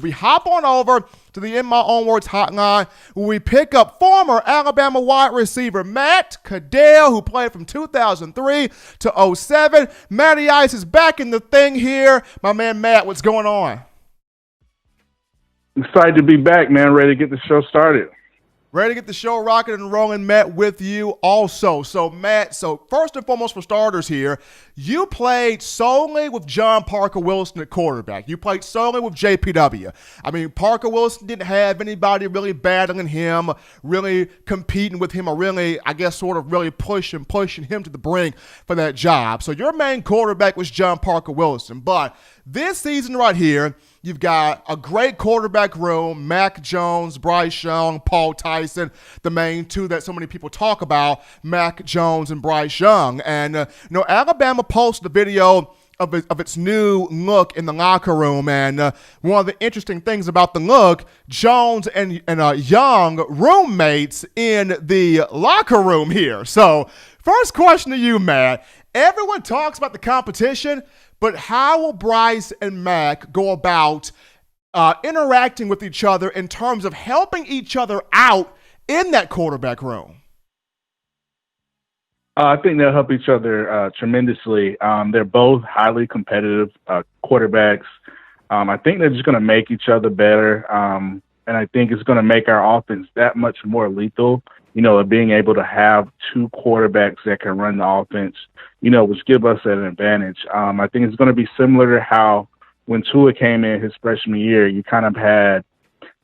We hop on over to the In My Own Words hotline where we pick up former Alabama wide receiver Matt Caddell, who played from 2003 to 07. Matty Ice is back in the thing here. My man Matt, what's going on? Excited to be back, man. Ready to get the show started. Ready to get the show rocking and rolling, Matt, with you also. So, Matt, first and foremost for starters here, you played solely with John Parker Wilson at quarterback. You played solely with JPW. I mean, Parker Wilson didn't have anybody really battling him, really competing with him, or really, I guess, sort of really pushing him to the brink for that job. So your main quarterback was John Parker Wilson. But this season right here, you've got a great quarterback room, Mac Jones, Bryce Young, Paul Tyson, the main two that so many people talk about, Mac Jones and Bryce Young. And, Alabama posted a video of its new look in the locker room. And one of the interesting things about the look, Jones and Young roommates in the locker room here. So first question to you, Matt. Everyone talks about the competition, but how will Bryce and Mac go about interacting with each other in terms of helping each other out in that quarterback room? I think they'll help each other tremendously. They're both highly competitive quarterbacks. I think they're just going to make each other better, and I think it's going to make our offense that much more lethal. Being able to have two quarterbacks that can run the offense, which give us an advantage. I think it's going to be similar to how when Tua came in his freshman year, you kind of had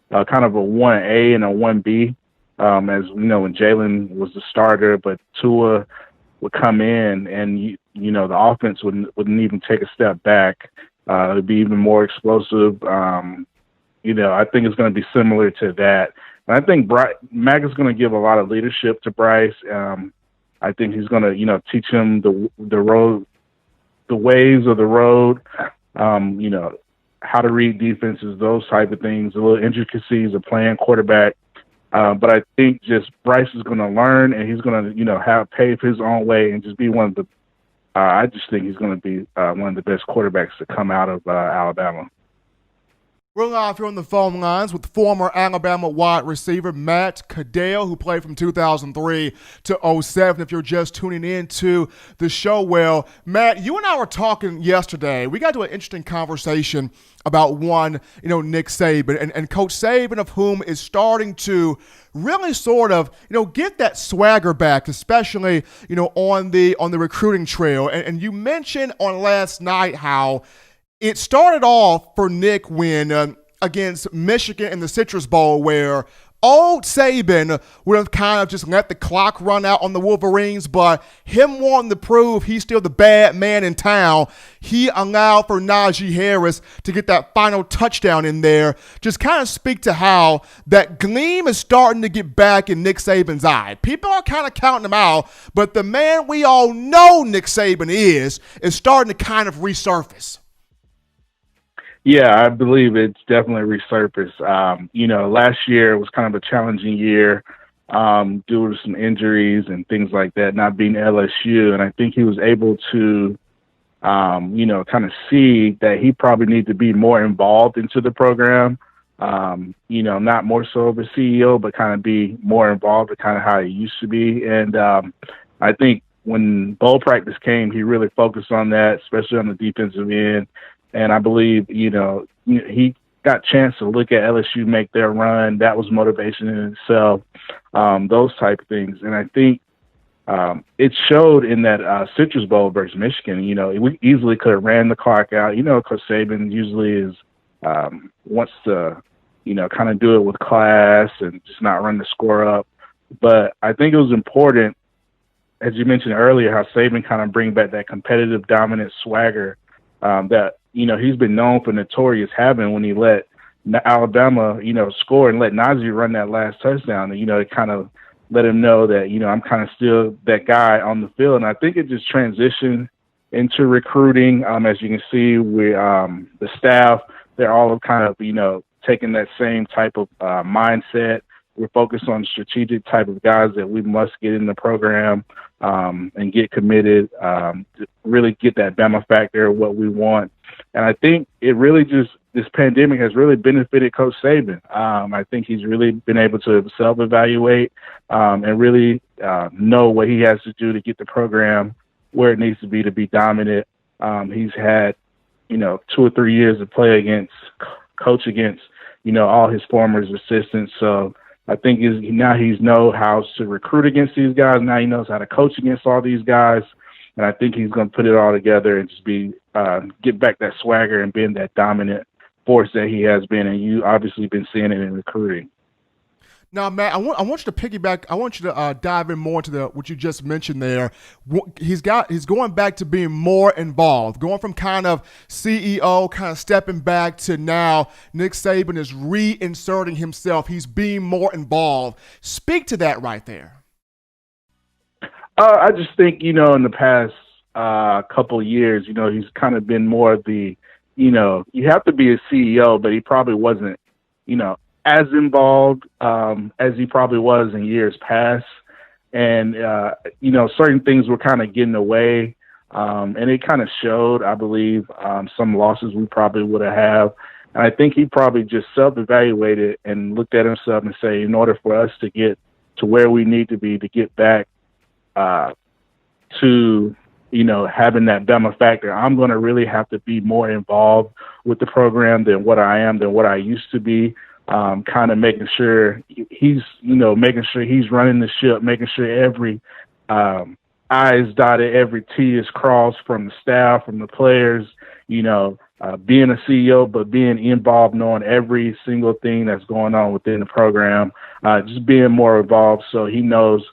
kind of a 1A and a 1B. As when Jalen was the starter, but Tua would come in and the offense wouldn't even take a step back. It would be even more explosive. I think it's going to be similar to that. And I think Mac is going to give a lot of leadership to Bryce. I think he's going to teach him the ways of the road. How to read defenses, those type of things, the little intricacies of playing quarterback. But I think just Bryce is going to learn, and he's going to pave his own way and just be one of the. I just think he's going to be one of the best quarterbacks to come out of Alabama. We're live here on the phone lines with former Alabama wide receiver Matt Caddell, who played from 2003 to 07. If you're just tuning in to the show, well, Matt, you and I were talking yesterday. We got to an interesting conversation about Nick Saban and Coach Saban, of whom is starting to really sort of, get that swagger back, especially, on the recruiting trail. And you mentioned on last night how it started off for Nick when against Michigan in the Citrus Bowl, where old Saban would have kind of just let the clock run out on the Wolverines, but him wanting to prove he's still the bad man in town, he allowed for Najee Harris to get that final touchdown in there. Just kind of speak to how that gleam is starting to get back in Nick Saban's eye. People are kind of counting him out, but the man we all know Nick Saban is starting to kind of resurface. Yeah, I believe it's definitely resurfaced. Last year was kind of a challenging year due to some injuries and things like that, not being LSU. And I think he was able to, kind of see that he probably needed to be more involved into the program. Not more so of a CEO, but kind of be more involved with kind of how he used to be. And I think when bowl practice came, he really focused on that, especially on the defensive end. And I believe, he got a chance to look at LSU make their run. That was motivation in itself, those type of things. And I think it showed in that Citrus Bowl versus Michigan. We easily could have ran the clock out. Coach Saban usually wants to, kind of do it with class and just not run the score up. But I think it was important, as you mentioned earlier, how Saban kind of bring back that competitive, dominant swagger that, he's been known for notorious having when he let Alabama, score and let Najee run that last touchdown. And, it kind of let him know that, I'm kind of still that guy on the field. And I think it just transitioned into recruiting. As you can see, the staff, they're all kind of, taking that same type of mindset. We're focused on strategic type of guys that we must get in the program and get committed, to really get that Bama factor, what we want. And I think it really this pandemic has really benefited Coach Saban. I think he's really been able to self-evaluate and really know what he has to do to get the program where it needs to be dominant. He's had, 2 or 3 years to coach against, all his former assistants. So I think now he knows how to recruit against these guys. Now he knows how to coach against all these guys. And I think he's going to put it all together and just get back that swagger and being that dominant force that he has been. And you obviously been seeing it in recruiting. Now, Matt, I want you to piggyback. I want you to dive in more into what you just mentioned there. He's going back to being more involved, going from kind of CEO, kind of stepping back to now Nick Saban is reinserting himself. He's being more involved. Speak to that right there. I just think, in the past couple of years, he's kind of been more of the, you have to be a CEO, but he probably wasn't, as involved as he probably was in years past. And, certain things were kind of getting away. And it kind of showed, I believe, some losses we probably would have. And I think he probably just self-evaluated and looked at himself and say, in order for us to get to where we need to be to get back to, having that Bama factor, I'm going to really have to be more involved with the program than what I used to be. Kind of making sure he's running the ship, making sure every I is dotted, every T is crossed from the staff, from the players, being a CEO, but being involved, knowing every single thing that's going on within the program, just being more involved so he knows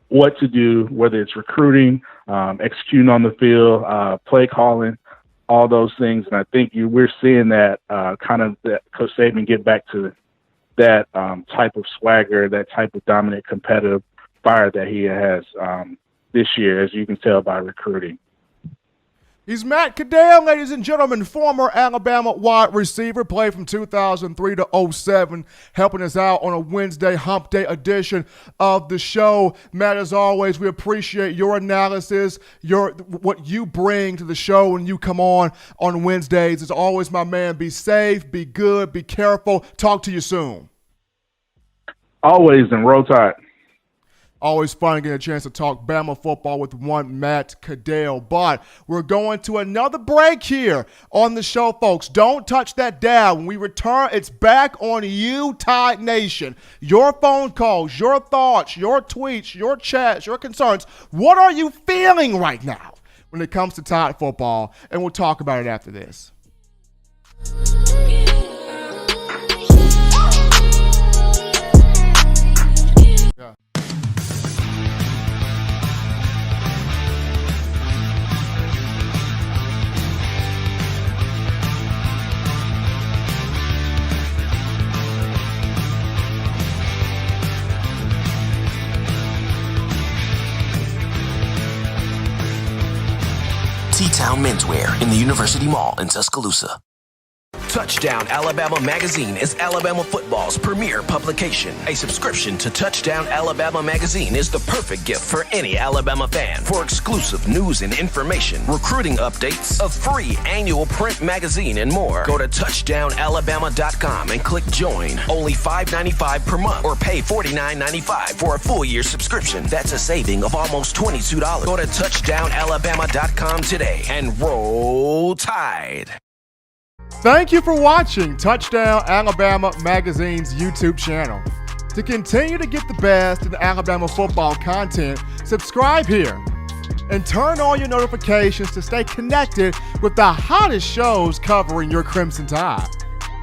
what to do, whether it's recruiting, executing on the field, play calling, all those things. And I think we're seeing that that Coach Saban get back to that type of swagger, that type of dominant competitive fire that he has this year, as you can tell by recruiting. He's Matt Caddell, ladies and gentlemen, former Alabama wide receiver, played from 2003 to 07, helping us out on a Wednesday hump day edition of the show. Matt, as always, we appreciate your analysis, what you bring to the show when you come on Wednesdays. As always, my man, be safe, be good, be careful. Talk to you soon. Always, and roll tide. Always fun getting a chance to talk Bama football with one Matt Caddell. But we're going to another break here on the show, folks. Don't touch that dial. When we return, it's back on you, Tide Nation. Your phone calls, your thoughts, your tweets, your chats, your concerns. What are you feeling right now when it comes to Tide football? And we'll talk about it after this. T-Town Menswear in the University Mall in Tuscaloosa. Touchdown Alabama Magazine is Alabama football's premier publication. A subscription to Touchdown Alabama Magazine is the perfect gift for any Alabama fan. For exclusive news and information, recruiting updates, a free annual print magazine, and more, go to touchdownalabama.com and click join. Only $5.95 per month or pay $49.95 for a full year subscription. That's a saving of almost $22. Go to touchdownalabama.com today and roll Tide. Thank you for watching Touchdown Alabama Magazine's YouTube channel. To continue to get the best in Alabama football content, subscribe here and turn on your notifications to stay connected with the hottest shows covering your Crimson Tide.